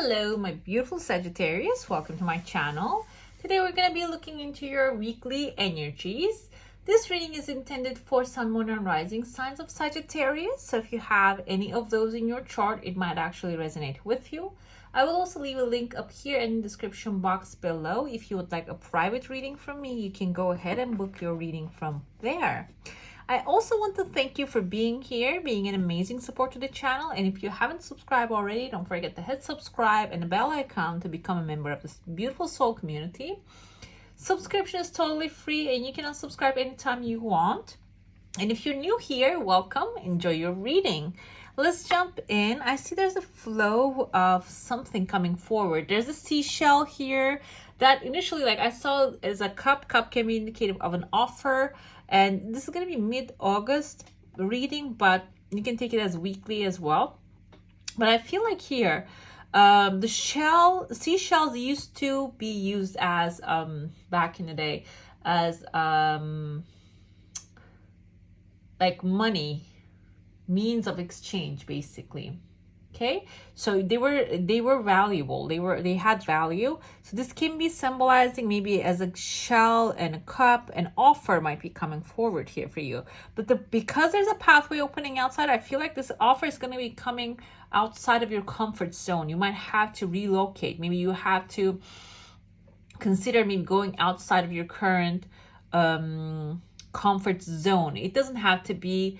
Hello, my beautiful Sagittarius. Welcome to my channel. Today we're going to be looking into your weekly energies. This reading is intended for Sun, Moon, and Rising signs of Sagittarius. So if you have any of those in your chart, it might actually resonate with you. I will also leave a link up here in the description box below. If you would like a private reading from me, you can go ahead and book your reading from there. I also want to thank you for being here, being an amazing support to the channel. And if you haven't subscribed already, don't forget to hit subscribe and the bell icon to become a member of this beautiful soul community. Subscription is totally free and you can unsubscribe anytime you want. And if you're new here, welcome. Enjoy your reading. Let's jump in. I see there's a flow of something coming forward. There's a seashell here that initially, like I saw as a cup. Cup can be indicative of an offer. And this is going to be mid-August reading, but you can take it as weekly as well. But I feel like here, the seashells used to be used as, back in the day, as like money, means of exchange, basically. Okay, so they were valuable, they had value. So this can be symbolizing maybe as a shell and a cup. An offer might be coming forward here for you, but because there's a pathway opening outside, I feel like this offer is going to be coming outside of your comfort zone. You might have to relocate. Maybe you have to consider maybe going outside of your current comfort zone. It doesn't have to be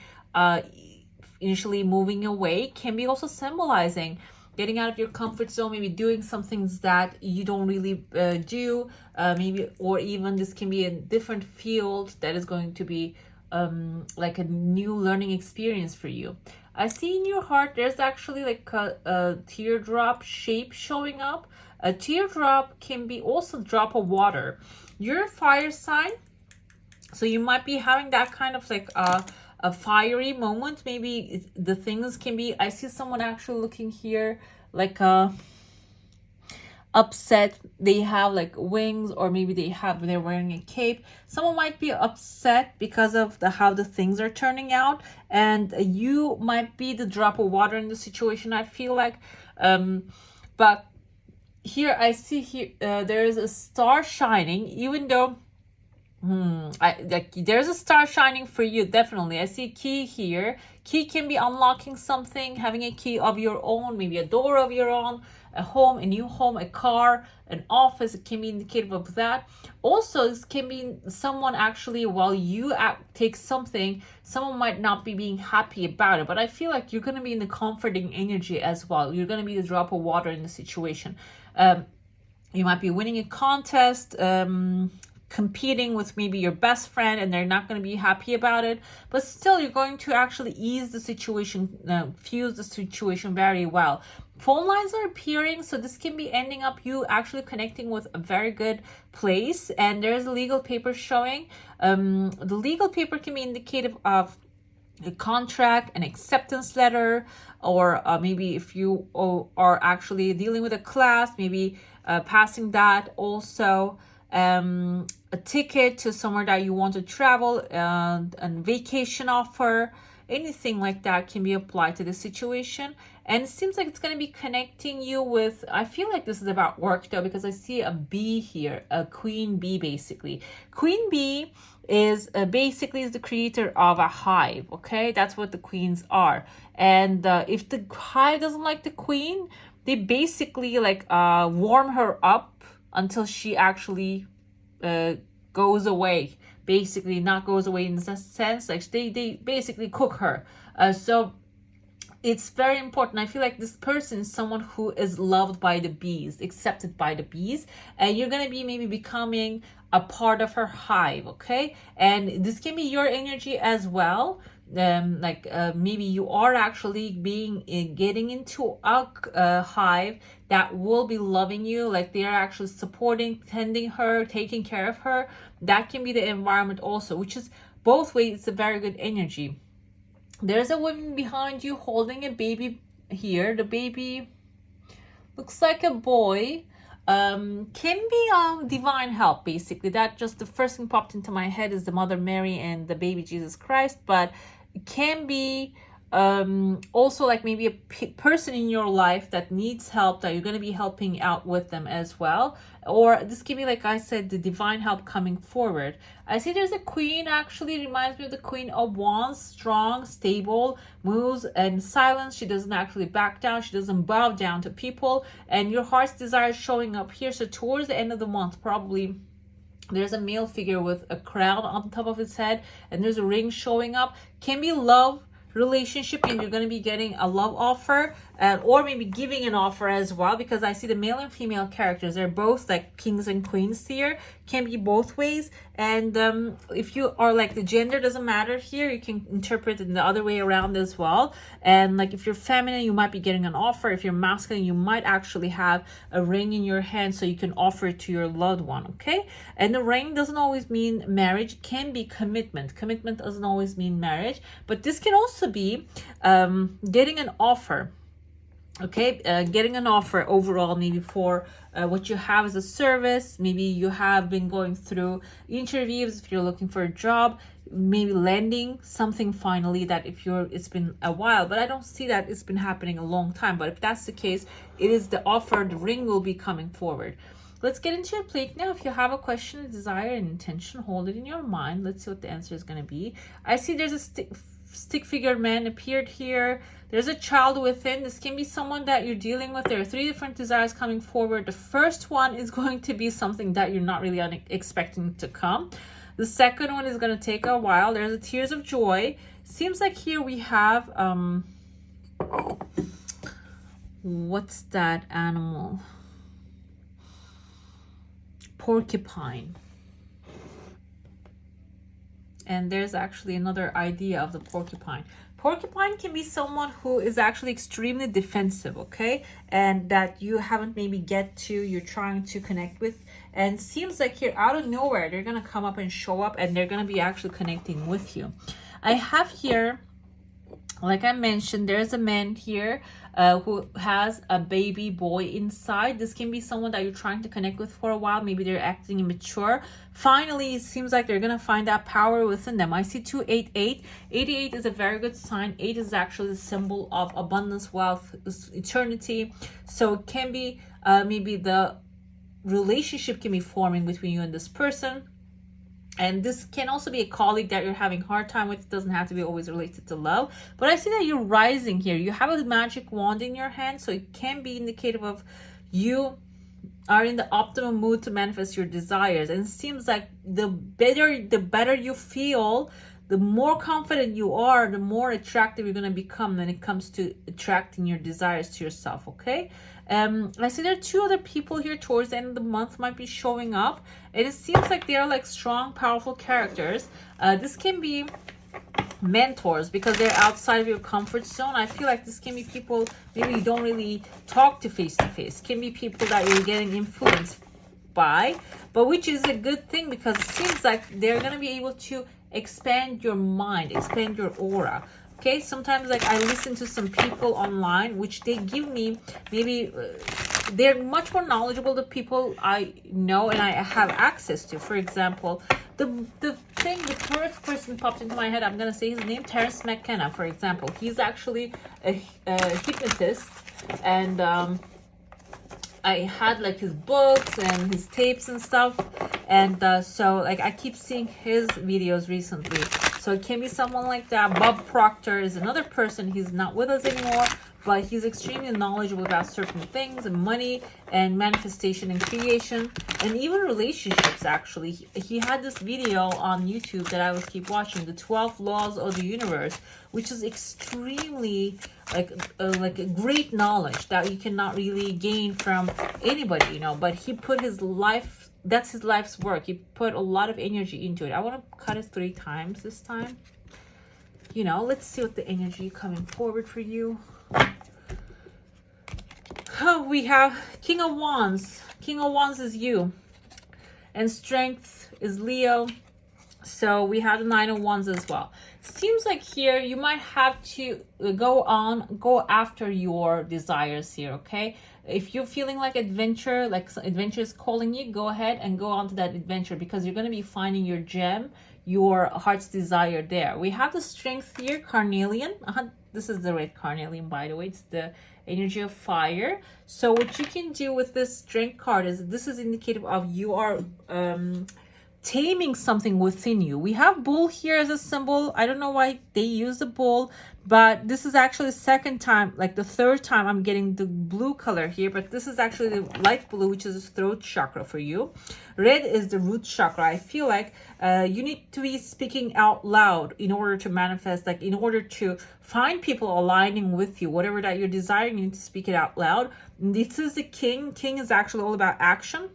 initially moving away. Can be also symbolizing getting out of your comfort zone, maybe doing some things that you don't really do, maybe, or even this can be a different field that is going to be like a new learning experience for you. I see in your heart there's actually like a teardrop shape showing up. A teardrop can be also a drop of water. You're a fire sign, so you might be having that kind of like a fiery moment. Maybe the things can be, I see someone actually looking here like upset. They have like wings, or maybe they're wearing a cape. Someone might be upset because of how the things are turning out, and you might be the drop of water in the situation, I feel like. But here I see here there is a star shining, even though there's a star shining for you, definitely. I see a key here. Key can be unlocking something, having a key of your own, maybe a door of your own, a home, a new home, a car, an office. It can be indicative of that. Also, this can be someone actually, while you take something, someone might not be being happy about it, but I feel like you're going to be in the comforting energy as well. You're going to be the drop of water in the situation. You might be winning a contest, competing with maybe your best friend, and they're not going to be happy about it, but still you're going to actually ease the situation, fuse the situation very well. Phone lines are appearing, so this can be ending up you actually connecting with a very good place. And there's a legal paper showing. The legal paper can be indicative of a contract, an acceptance letter, or maybe if you are actually dealing with a class, maybe passing that. Also a ticket to somewhere that you want to travel, and vacation offer, anything like that can be applied to the situation. And it seems like it's going to be connecting you with, I feel like this is about work though, because I see a bee here, a queen bee. Basically, queen bee is basically is the creator of a hive. Okay, that's what the queens are. And if the hive doesn't like the queen, they basically like warm her up until she actually goes away. Basically, not goes away in the sense, like they basically cook her. So it's very important. I feel like this person is someone who is loved by the bees, accepted by the bees, and you're gonna be maybe becoming a part of her hive. Okay, and this can be your energy as well. Maybe you are actually getting into a hive that will be loving you, like they are actually supporting, tending her, taking care of her. That can be the environment also, which is both ways. It's a very good energy. There's a woman behind you holding a baby here. The baby looks like a boy. Can be divine help, basically. That just the first thing popped into my head is the Mother Mary and the baby Jesus Christ, but it can be also like maybe a person in your life that needs help, that you're going to be helping out with them as well. Or this can be, like I said, the divine help coming forward. I see there's a queen, actually reminds me of the Queen of Wands, strong, stable, moves and silence. She doesn't actually back down, she doesn't bow down to people, and your heart's desire is showing up here. So towards the end of the month, probably there's a male figure with a crown on top of his head, and there's a ring showing up. Can be love relationship, and you're going to be getting a love offer, or maybe giving an offer as well, because I see the male and female characters, they're both like kings and queens here. Can be both ways. And if you are like, the gender doesn't matter here, you can interpret it in the other way around as well. And like if you're feminine, you might be getting an offer. If you're masculine, you might actually have a ring in your hand so you can offer it to your loved one. Okay, and the ring doesn't always mean marriage, it can be commitment. Commitment doesn't always mean marriage, but this can also be getting an offer. Okay, getting an offer overall, maybe for what you have as a service. Maybe you have been going through interviews if you're looking for a job, maybe landing something finally, that if you're, it's been a while, but I don't see that it's been happening a long time. But if that's the case, it is the offer, the ring will be coming forward. Let's get into your plate now. If you have a question, desire, and intention, hold it in your mind. Let's see what the answer is going to be. I see there's a stick figure man appeared here. There's a child within. This can be someone that you're dealing with. There are 3 different desires coming forward. The first one is going to be something that you're not really expecting to come. The second one is going to take a while. There's a tears of joy. Seems like here we have what's that animal? Porcupine. And there's actually another idea of the porcupine. Porcupine can be someone who is actually extremely defensive, okay? And that you haven't maybe get to, you're trying to connect with. And seems like here, out of nowhere, they're going to come up and show up, and they're going to be actually connecting with you. I have here, like I mentioned, there's a man here who has a baby boy inside. This can be someone that you're trying to connect with for a while. Maybe they're acting immature. Finally, it seems like they're going to find that power within them. I see 288. 88 is a very good sign. 8 is actually the symbol of abundance, wealth, eternity. So it can be maybe the relationship can be forming between you and this person. And this can also be a colleague that you're having a hard time with. It doesn't have to be always related to love. But I see that you're rising here. You have a magic wand in your hand. So it can be indicative of you are in the optimum mood to manifest your desires. And it seems like the better you feel, the more confident you are, the more attractive you're going to become when it comes to attracting your desires to yourself, okay? I see there are 2 other people here towards the end of the month might be showing up. And it seems like they are like strong, powerful characters. This can be mentors because they're outside of your comfort zone. I feel like this can be people maybe you don't really talk to face. Can be people that you're getting influenced by, but which is a good thing because it seems like they're going to be able to expand your mind, expand your aura. Okay, sometimes like I listen to some people online which they give me maybe they're much more knowledgeable than people I know and I have access to. For example, the first person popped into my head, I'm gonna say his name, Terrence McKenna, for example. He's actually a hypnotist, and I had like his books and his tapes and stuff, and so like I keep seeing his videos recently. So it can be someone like that. Bob Proctor is another person. He's not with us anymore, but he's extremely knowledgeable about certain things and money and manifestation and creation and even relationships. Actually, he had this video on YouTube that I will keep watching, the 12 laws of the universe, which is extremely like a great knowledge that you cannot really gain from anybody, you know. But he put his life, that's his life's work. He put a lot of energy into it. I want to cut it 3 times this time. You know, let's see what the energy coming forward for you. Oh, we have King of Wands. King of Wands is you. And Strength is Leo. So we have the 9 of Wands as well. Seems like here you might have to go after your desires here, okay? If you're feeling like adventure, like adventure is calling you, go ahead and go on to that adventure because you're going to be finding your gem, your heart's desire there. We have the Strength here, Carnelian. This is the red carnelian, by the way. It's the energy of fire. So what you can do with this strength card is, this is indicative of you are taming something within you. We have bull here as a symbol. I don't know why they use the bull, but this is actually the second time, like the third time I'm getting the blue color here, but this is actually the light blue, which is the throat chakra for you. Red is the root chakra. I feel like you need to be speaking out loud in order to manifest, like in order to find people aligning with you. Whatever that you're desiring, you need to speak it out loud. This is the king. King is actually all about action.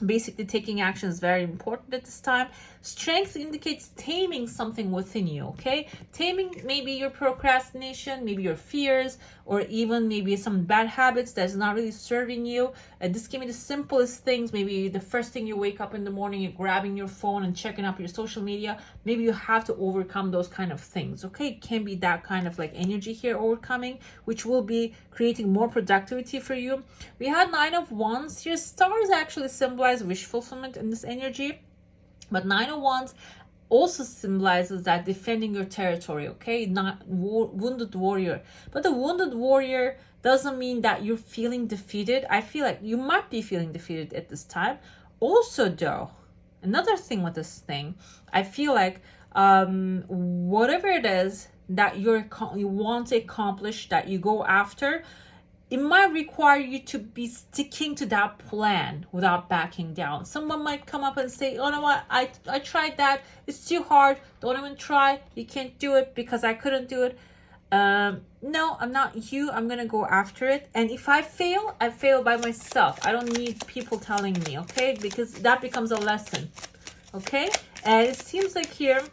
Basically, taking action is very important at this time. Strength indicates taming something within you, okay? Taming maybe your procrastination, maybe your fears, or even maybe some bad habits that's not really serving you. This can be the simplest things. Maybe the first thing you wake up in the morning, you're grabbing your phone and checking up your social media. Maybe you have to overcome those kind of things, okay? It can be that kind of like energy here overcoming, which will be creating more productivity for you. We had 9 of Wands here. Stars actually symbolize wish fulfillment in this energy. But 9 of Wands also symbolizes that defending your territory, okay? Not wounded warrior. But the wounded warrior doesn't mean that you're feeling defeated. I feel like you might be feeling defeated at this time. Also, though, another thing with this thing, I feel like whatever it is that you want to accomplish, that you go after, it might require you to be sticking to that plan without backing down. Someone might come up and say, oh no, what, I tried that, it's too hard, don't even try, you can't do it because I couldn't do it. No, I'm not you, I'm gonna go after it. And if I fail by myself. I don't need people telling me, okay? Because that becomes a lesson, okay? And it seems like here,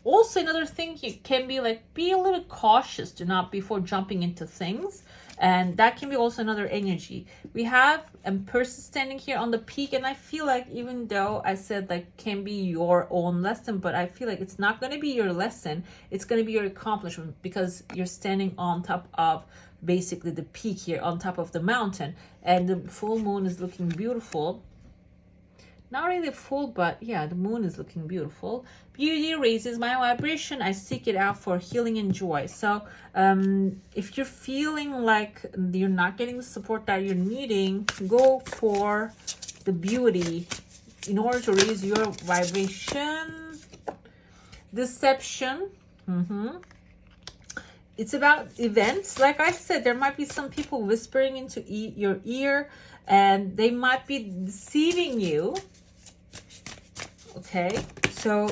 also another thing, you can be like, be a little cautious before jumping into things. And that can be also another energy. We have person standing here on the peak, and I feel like, even though I said like can be your own lesson, but I feel like it's not going to be your lesson, it's going to be your accomplishment, because you're standing on top of basically the peak here, on top of the mountain, and the full moon is looking beautiful. Not really full, but yeah, the moon is looking beautiful. Beauty raises my vibration. I seek it out for healing and joy. So if you're feeling like you're not getting the support that you're needing, go for the beauty in order to raise your vibration. Deception. It's about events. Like I said, there might be some people whispering into your ear, and they might be deceiving you. Okay, so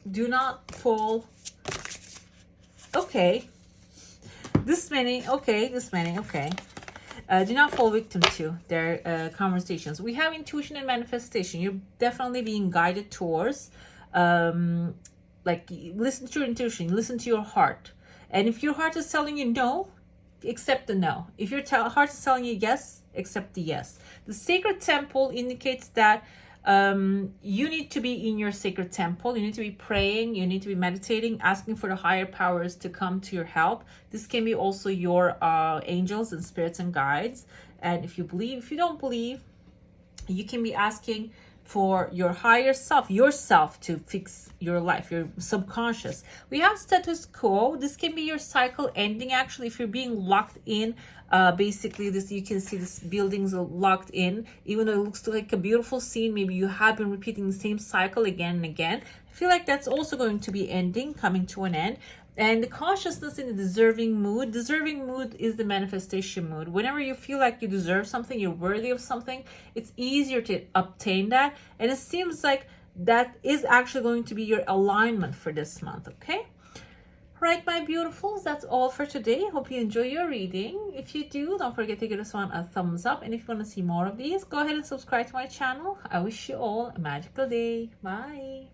do not fall. Okay, this many. Do not fall victim to their conversations. We have intuition and manifestation. You're definitely being guided towards, like, listen to your intuition, listen to your heart. And if your heart is telling you no, accept the no. If your heart is telling you yes, accept the yes. The sacred temple indicates that you need to be in your sacred temple. You need to be praying, you need to be meditating, asking for the higher powers to come to your help. This can be also your angels and spirits and guides. And if you believe, if you don't believe, you can be asking for your higher self, yourself, to fix your life, your subconscious. We have status quo. This can be your cycle ending. Actually, if you're being locked in, basically this, you can see this buildings are locked in, even though it looks like a beautiful scene. Maybe you have been repeating the same cycle again and again. I feel like that's also going to be ending, coming to an end. And the consciousness in the deserving mood. Deserving mood is the manifestation mood. Whenever you feel like you deserve something, you're worthy of something, it's easier to obtain that. And it seems like that is actually going to be your alignment for this month, okay? Right, my beautifuls, that's all for today. Hope you enjoy your reading. If you do, don't forget to give this one a thumbs up. And if you want to see more of these, go ahead and subscribe to my channel. I wish you all a magical day. Bye.